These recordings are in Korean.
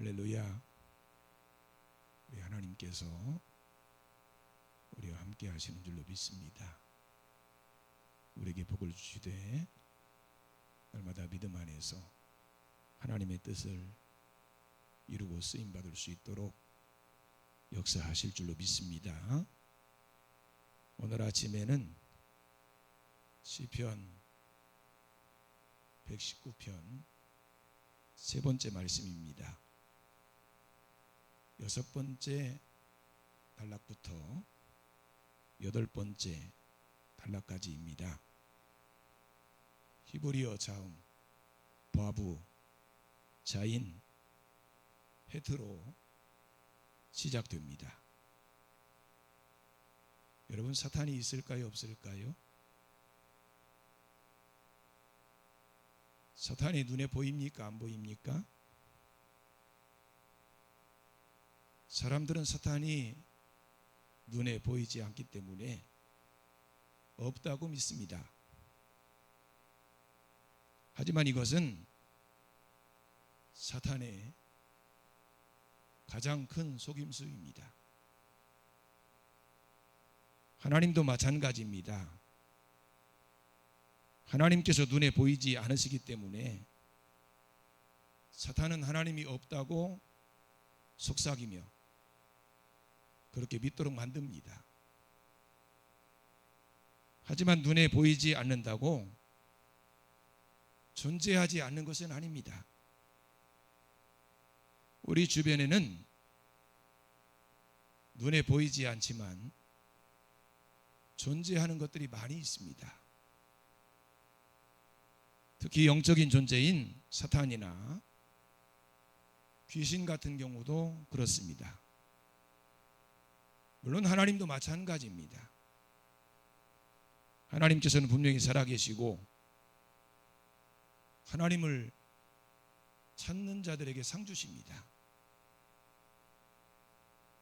할렐루야. 우리 하나님께서 우리와 함께 하시는 줄로 믿습니다. 우리에게 복을 주시되 날마다 믿음 안에서 하나님의 뜻을 이루고 쓰임받을 수 있도록 역사하실 줄로 믿습니다. 오늘 아침에는 시편 119편 세 번째 말씀입니다. 여섯 번째 단락부터 여덟 번째 단락까지입니다. 히브리어 자음, 과부, 자인, 헤트로 시작됩니다. 여러분, 사탄이 있을까요, 없을까요? 사탄이 눈에 보입니까, 안 보입니까? 사람들은 사탄이 눈에 보이지 않기 때문에 없다고 믿습니다. 하지만 이것은 사탄의 가장 큰 속임수입니다. 하나님도 마찬가지입니다. 하나님께서 눈에 보이지 않으시기 때문에 사탄은 하나님이 없다고 속삭이며 그렇게 믿도록 만듭니다. 하지만 눈에 보이지 않는다고 존재하지 않는 것은 아닙니다. 우리 주변에는 눈에 보이지 않지만 존재하는 것들이 많이 있습니다. 특히 영적인 존재인 사탄이나 귀신 같은 경우도 그렇습니다. 물론 하나님도 마찬가지입니다. 하나님께서는 분명히 살아계시고 하나님을 찾는 자들에게 상 주십니다.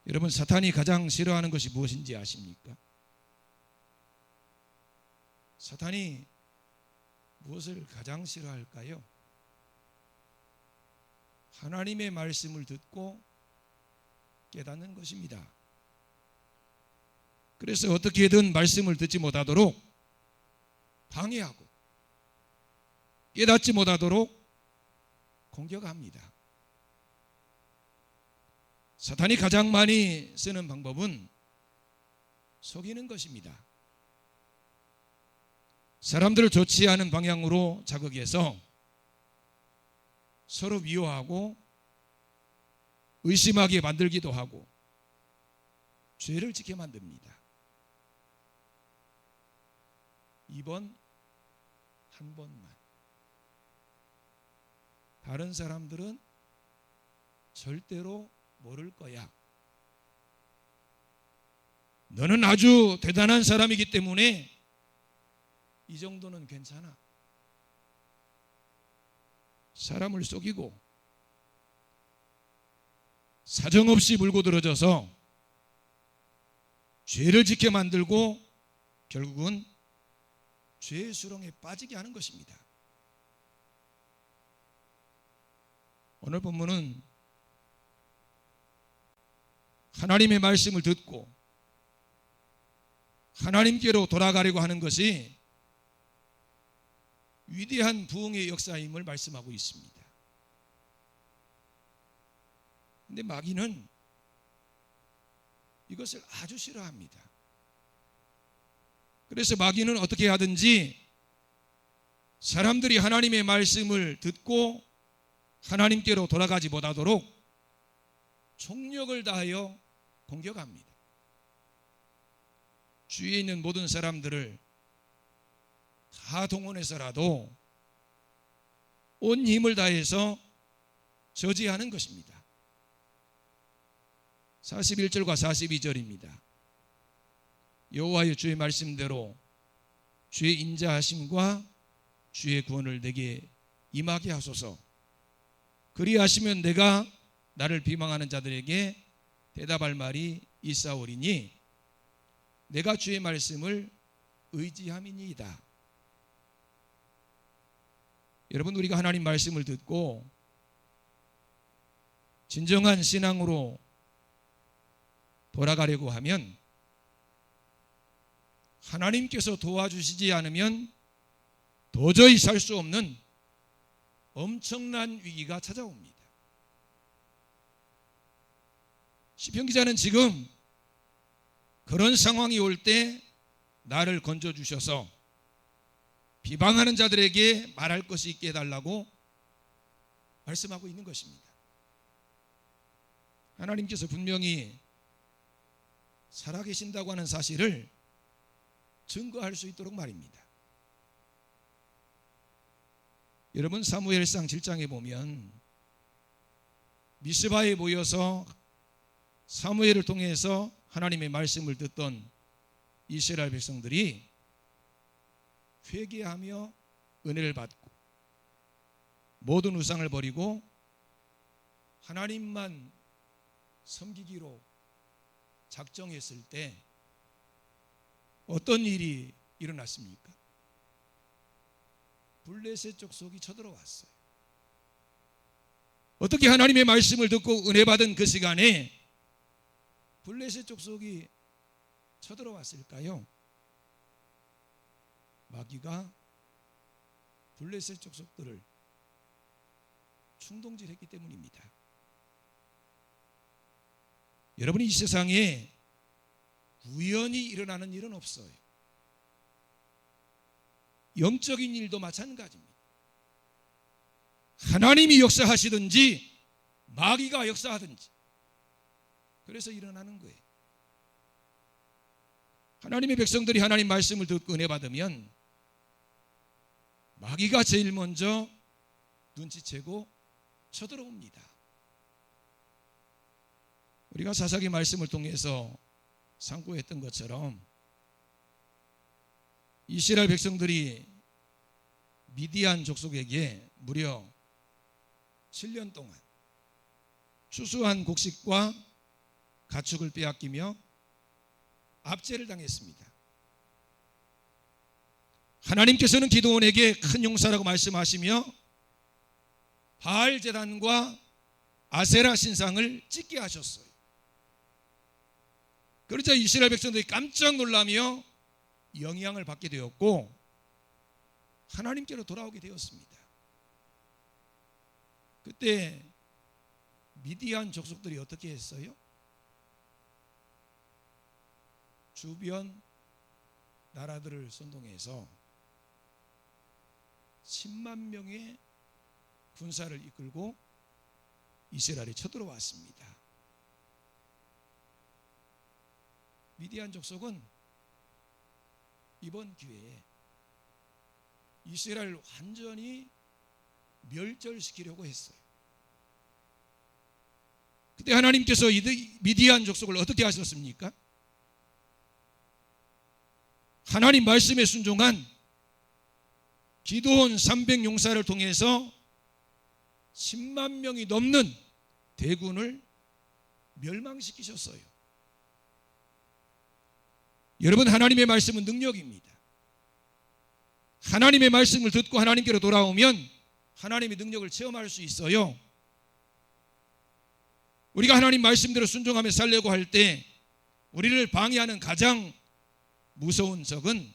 여러분, 사탄이 가장 싫어하는 것이 무엇인지 아십니까? 사탄이 무엇을 가장 싫어할까요? 하나님의 말씀을 듣고 깨닫는 것입니다. 그래서 어떻게든 말씀을 듣지 못하도록 방해하고 깨닫지 못하도록 공격합니다. 사탄이 가장 많이 쓰는 방법은 속이는 것입니다. 사람들을 좋지 않은 방향으로 자극해서 서로 미워하고 의심하게 만들기도 하고 죄를 짓게 만듭니다. 이번 한 번만. 다른 사람들은 절대로 모를 거야. 너는 아주 대단한 사람이기 때문에 이 정도는 괜찮아. 사람을 속이고 사정없이 물고 들어져서 죄를 짓게 만들고 결국은 죄의 수렁에 빠지게 하는 것입니다. 오늘 본문은 하나님의 말씀을 듣고 하나님께로 돌아가려고 하는 것이 위대한 부흥의 역사임을 말씀하고 있습니다. 그런데 마귀는 이것을 아주 싫어합니다. 그래서 마귀는 어떻게 하든지 사람들이 하나님의 말씀을 듣고 하나님께로 돌아가지 못하도록 총력을 다하여 공격합니다. 주위에 있는 모든 사람들을 다 동원해서라도 온 힘을 다해서 저지하는 것입니다. 41절과 42절입니다. 여호와의 주의 말씀대로 주의 인자하심과 주의 구원을 내게 임하게 하소서. 그리하시면 내가 나를 비방하는 자들에게 대답할 말이 있사오리니 내가 주의 말씀을 의지함이니이다. 여러분, 우리가 하나님 말씀을 듣고 진정한 신앙으로 돌아가려고 하면 하나님께서 도와주시지 않으면 도저히 살 수 없는 엄청난 위기가 찾아옵니다. 시편 기자는 지금 그런 상황이 올 때 나를 건져주셔서 비방하는 자들에게 말할 것이 있게 해달라고 말씀하고 있는 것입니다. 하나님께서 분명히 살아계신다고 하는 사실을 증거할 수 있도록 말입니다. 여러분, 사무엘상 7장에 보면 미스바에 모여서 사무엘을 통해서 하나님의 말씀을 듣던 이스라엘 백성들이 회개하며 은혜를 받고 모든 우상을 버리고 하나님만 섬기기로 작정했을 때 어떤 일이 일어났습니까? 블레셋 족속이 쳐들어왔어요. 어떻게 하나님의 말씀을 듣고 은혜 받은 그 시간에 블레셋 족속이 쳐들어왔을까요? 마귀가 블레셋 족속들을 충동질했기 때문입니다. 여러분이 이 세상에 우연히 일어나는 일은 없어요. 영적인 일도 마찬가지입니다. 하나님이 역사하시든지 마귀가 역사하든지 그래서 일어나는 거예요. 하나님의 백성들이 하나님 말씀을 듣고 은혜 받으면 마귀가 제일 먼저 눈치채고 쳐들어옵니다. 우리가 사사기 말씀을 통해서 상고했던 것처럼 이스라엘 백성들이 미디안 족속에게 무려 7년 동안 추수한 곡식과 가축을 빼앗기며 압제를 당했습니다. 하나님께서는 기드온에게 큰 용사라고 말씀하시며 바알 제단과 아세라 신상을 찍게 하셨어요. 그러자 이스라엘 백성들이 깜짝 놀라며 영향을 받게 되었고 하나님께로 돌아오게 되었습니다. 그때 미디안 족속들이 어떻게 했어요? 주변 나라들을 선동해서 10만 명의 군사를 이끌고 이스라엘에 쳐들어왔습니다. 미디안 족속은 이번 기회에 이스라엘을 완전히 멸절시키려고 했어요. 그때 하나님께서 미디안 족속을 어떻게 하셨습니까? 하나님 말씀에 순종한 기드온 300용사를 통해서 10만 명이 넘는 대군을 멸망시키셨어요. 여러분, 하나님의 말씀은 능력입니다. 하나님의 말씀을 듣고 하나님께로 돌아오면 하나님의 능력을 체험할 수 있어요. 우리가 하나님 말씀대로 순종하며 살려고 할 때 우리를 방해하는 가장 무서운 적은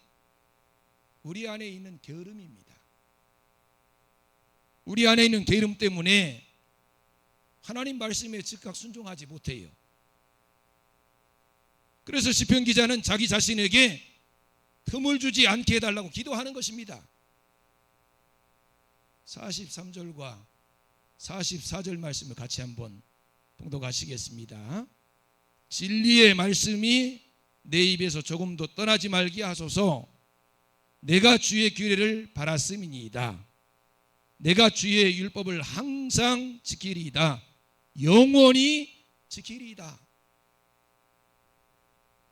우리 안에 있는 게으름입니다. 우리 안에 있는 게으름 때문에 하나님 말씀에 즉각 순종하지 못해요. 그래서 시편 기자는 자기 자신에게 틈을 주지 않게 해달라고 기도하는 것입니다. 43절과 44절 말씀을 같이 한번 봉독하시겠습니다. 진리의 말씀이 내 입에서 조금도 떠나지 말게 하소서. 내가 주의 규례를 바랐음이니이다. 내가 주의 율법을 항상 지키리이다. 영원히 지키리이다.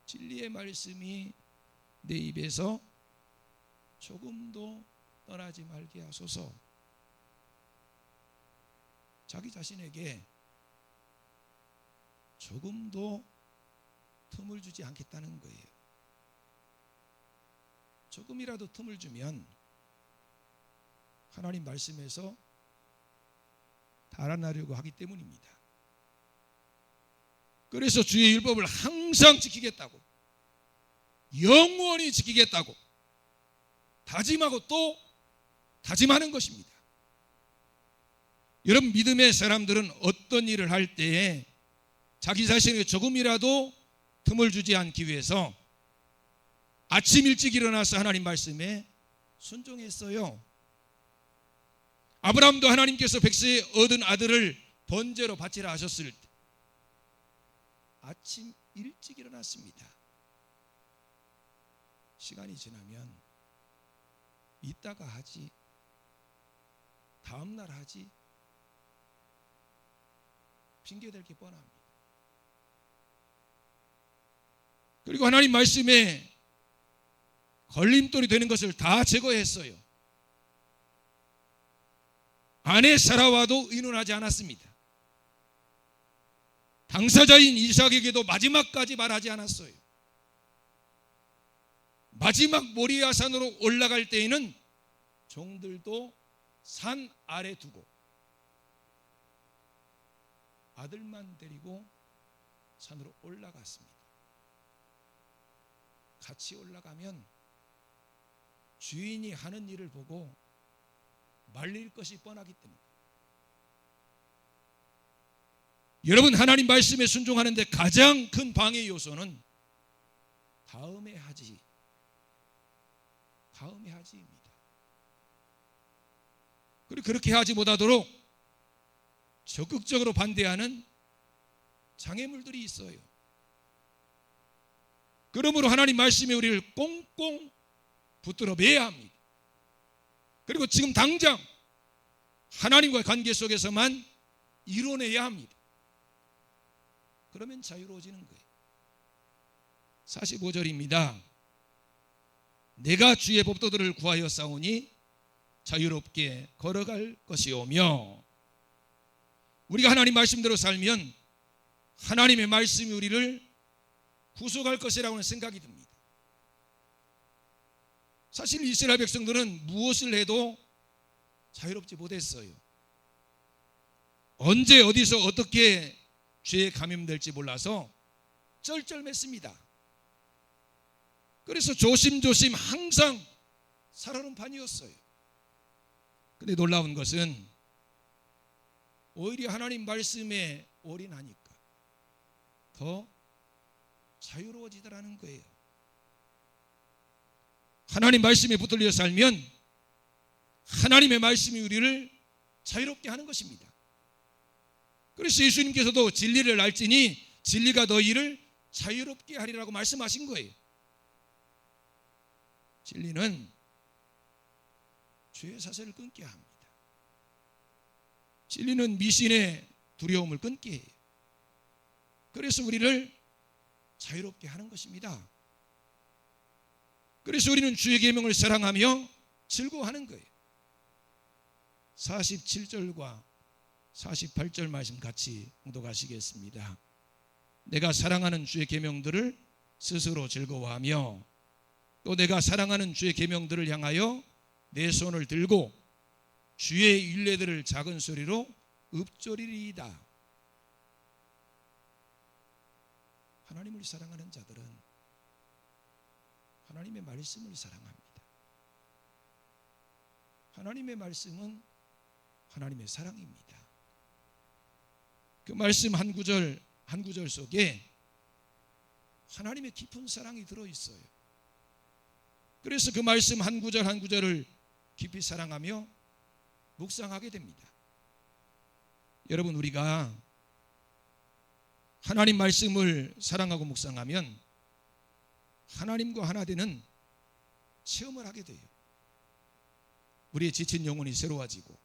진리의 말씀이 내 입에서 조금도 떠나지 말게 하소서. 자기 자신에게 조금도 틈을 주지 않겠다는 거예요. 조금이라도 틈을 주면 하나님 말씀에서 달아나려고 하기 때문입니다. 그래서 주의 율법을 항상 지키겠다고, 영원히 지키겠다고 다짐하고 또 다짐하는 것입니다. 여러분, 믿음의 사람들은 어떤 일을 할 때에 자기 자신에게 조금이라도 틈을 주지 않기 위해서 아침 일찍 일어나서 하나님 말씀에 순종했어요. 아브라함도 하나님께서 백세에 얻은 아들을 번제로 바치라 하셨을 때 아침 일찍 일어났습니다. 시간이 지나면 이따가 하지, 다음날 하지, 핑계댈 게 뻔합니다. 그리고 하나님 말씀에 걸림돌이 되는 것을 다 제거했어요. 아내 사라와도 의논하지 않았습니다. 당사자인 이삭에게도 마지막까지 말하지 않았어요. 마지막 모리아 산으로 올라갈 때에는 종들도 산 아래 두고 아들만 데리고 산으로 올라갔습니다. 같이 올라가면 주인이 하는 일을 보고 말릴 것이 뻔하기 때문에. 여러분, 하나님 말씀에 순종하는데 가장 큰 방해 요소는 다음에 하지입니다. 그리고 그렇게 하지 못하도록 적극적으로 반대하는 장애물들이 있어요. 그러므로 하나님 말씀에 우리를 꽁꽁 붙들어 매야 합니다. 그리고 지금 당장 하나님과의 관계 속에서만 이뤄내야 합니다. 그러면 자유로워지는 거예요. 45절입니다. 내가 주의 법도들을 구하여 싸우니 자유롭게 걸어갈 것이오며. 우리가 하나님 말씀대로 살면 하나님의 말씀이 우리를 구속할 것이라고는 생각이 듭니다. 사실 이스라엘 백성들은 무엇을 해도 자유롭지 못했어요. 언제 어디서 어떻게 죄에 감염될지 몰라서 쩔쩔맸습니다. 그래서 조심조심 항상 살아온 판이었어요. 그런데 놀라운 것은 오히려 하나님 말씀에 올인하니까 더 자유로워지더라는 거예요. 하나님 말씀에 붙들려 살면 하나님의 말씀이 우리를 자유롭게 하는 것입니다. 그래서 예수님께서도 진리를 알지니 진리가 너희를 자유롭게 하리라고 말씀하신 거예요. 진리는 죄의 사슬을 끊게 합니다. 진리는 미신의 두려움을 끊게 해요. 그래서 우리를 자유롭게 하는 것입니다. 그래서 우리는 주의 계명을 사랑하며 즐거워하는 거예요. 47절과 48절 말씀 같이 봉독하시겠습니다. 내가 사랑하는 주의 계명들을 스스로 즐거워하며 또 내가 사랑하는 주의 계명들을 향하여 내 손을 들고 주의 율례들을 작은 소리로 읊조리리이다. 하나님을 사랑하는 자들은 하나님의 말씀을 사랑합니다. 하나님의 말씀은 하나님의 사랑입니다. 그 말씀 한 구절 한 구절 속에 하나님의 깊은 사랑이 들어있어요. 그래서 그 말씀 한 구절 한 구절을 깊이 사랑하며 묵상하게 됩니다. 여러분, 우리가 하나님 말씀을 사랑하고 묵상하면 하나님과 하나 되는 체험을 하게 돼요. 우리의 지친 영혼이 새로워지고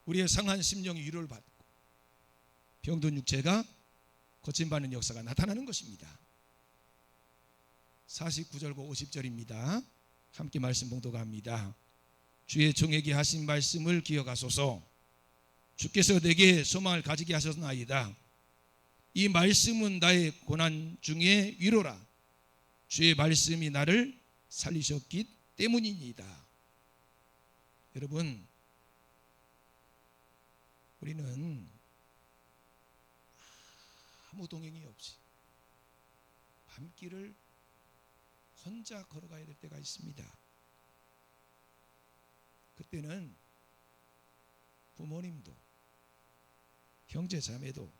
우리의 상한 심령이 위로를 받고 병든 육체가 고침받는 역사가 나타나는 것입니다. 49절과 50절입니다. 함께 말씀 봉독합니다. 주의 종에게 하신 말씀을 기억하소서. 주께서 내게 소망을 가지게 하셨나이다. 이 말씀은 나의 고난 중에 위로라. 주의 말씀이 나를 살리셨기 때문입니다. 여러분, 우리는 아무 동행이 없이 밤길을 혼자 걸어가야 될 때가 있습니다. 그때는 부모님도 형제 자매도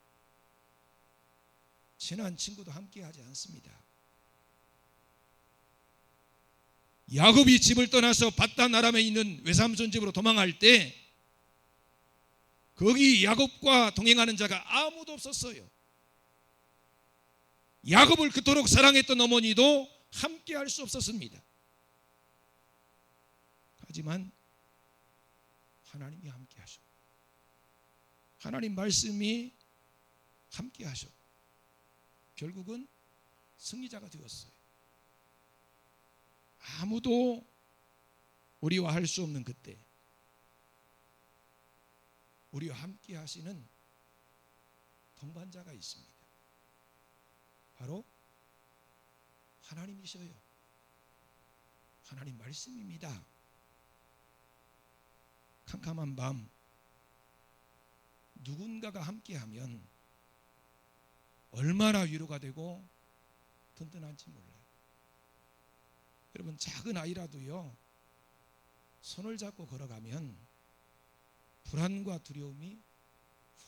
친한 친구도 함께 하지 않습니다. 야곱이 집을 떠나서 밧단 아람에 있는 외삼촌 집으로 도망할 때 거기 야곱과 동행하는 자가 아무도 없었어요. 야곱을 그토록 사랑했던 어머니도 함께 할 수 없었습니다. 하지만 하나님이 함께 하셨고 하나님 말씀이 함께 하셨고 결국은 승리자가 되었어요. 아무도 우리와 할 수 없는 그때 우리와 함께 하시는 동반자가 있습니다. 바로 하나님이셔요. 하나님 말씀입니다. 캄캄한 밤 누군가가 함께하면 얼마나 위로가 되고 든든한지 몰라요. 여러분 작은 아이라도요 손을 잡고 걸어가면 불안과 두려움이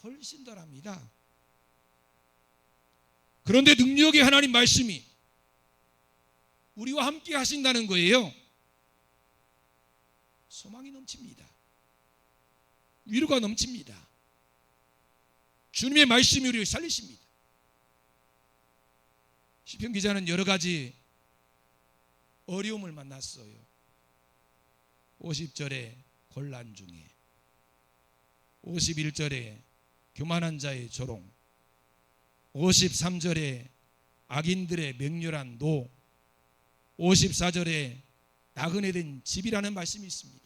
훨씬 덜합니다. 그런데 능력의 하나님 말씀이 우리와 함께 하신다는 거예요. 소망이 넘칩니다. 위로가 넘칩니다. 주님의 말씀이 우리를 살리십니다. 시편 기자는 여러 가지 어려움을 만났어요. 50절에 곤란 중에 51절에 교만한 자의 조롱 53절에 악인들의 맹렬한 노 54절에 나그네 된 집이라는 말씀이 있습니다.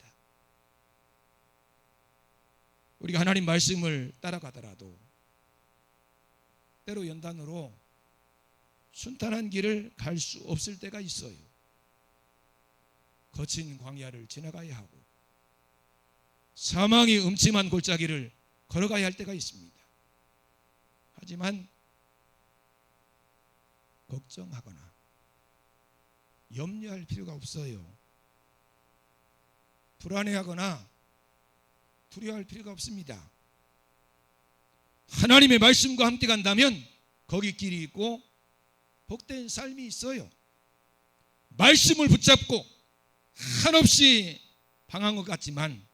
우리가 하나님 말씀을 따라가더라도 때로 연단으로 순탄한 길을 갈 수 없을 때가 있어요. 거친 광야를 지나가야 하고 사망의 음침한 골짜기를 걸어가야 할 때가 있습니다. 하지만 걱정하거나 염려할 필요가 없어요. 불안해하거나 두려워할 필요가 없습니다. 하나님의 말씀과 함께 간다면 거기 길이 있고 복된 삶이 있어요. 말씀을 붙잡고 한없이 방한 것 같지만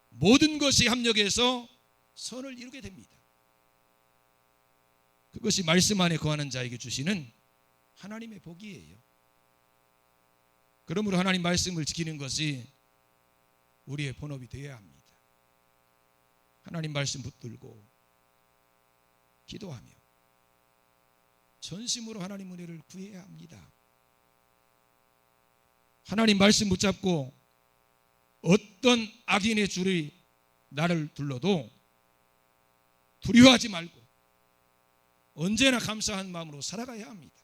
모든 것이 합력해서 선을 이루게 됩니다. 그것이 말씀 안에 거하는 자에게 주시는 하나님의 복이에요. 그러므로 하나님 말씀을 지키는 것이 우리의 본업이 되어야 합니다. 하나님 말씀 붙들고 기도하며 전심으로 하나님 은혜를 구해야 합니다. 하나님 말씀 붙잡고 어떤 악인의 줄이 나를 둘러도 두려워하지 말고 언제나 감사한 마음으로 살아가야 합니다.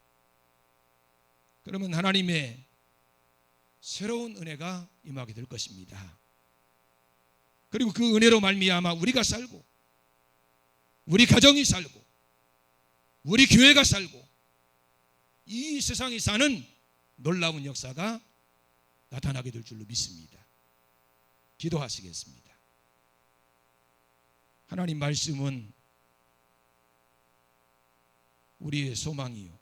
그러면 하나님의 새로운 은혜가 임하게 될 것입니다. 그리고 그 은혜로 말미암아 우리가 살고 우리 가정이 살고 우리 교회가 살고 이 세상이 사는 놀라운 역사가 나타나게 될 줄로 믿습니다. 기도하시겠습니다. 하나님 말씀은 우리의 소망이요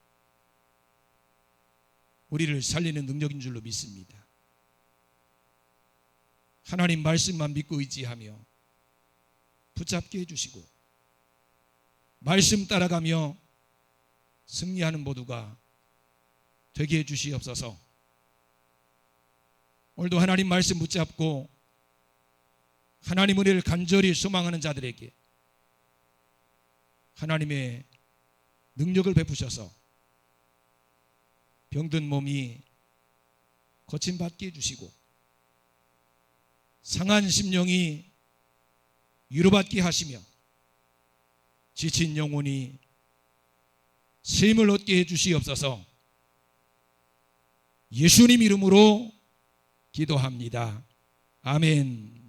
우리를 살리는 능력인 줄로 믿습니다. 하나님 말씀만 믿고 의지하며 붙잡게 해주시고 말씀 따라가며 승리하는 모두가 되게 해주시옵소서. 오늘도 하나님 말씀 붙잡고 하나님 은혜를 간절히 소망하는 자들에게 하나님의 능력을 베푸셔서 병든 몸이 고침받게 해주시고 상한 심령이 위로받게 하시며 지친 영혼이 쉼을 얻게 해주시옵소서. 예수님 이름으로 기도합니다. 아멘.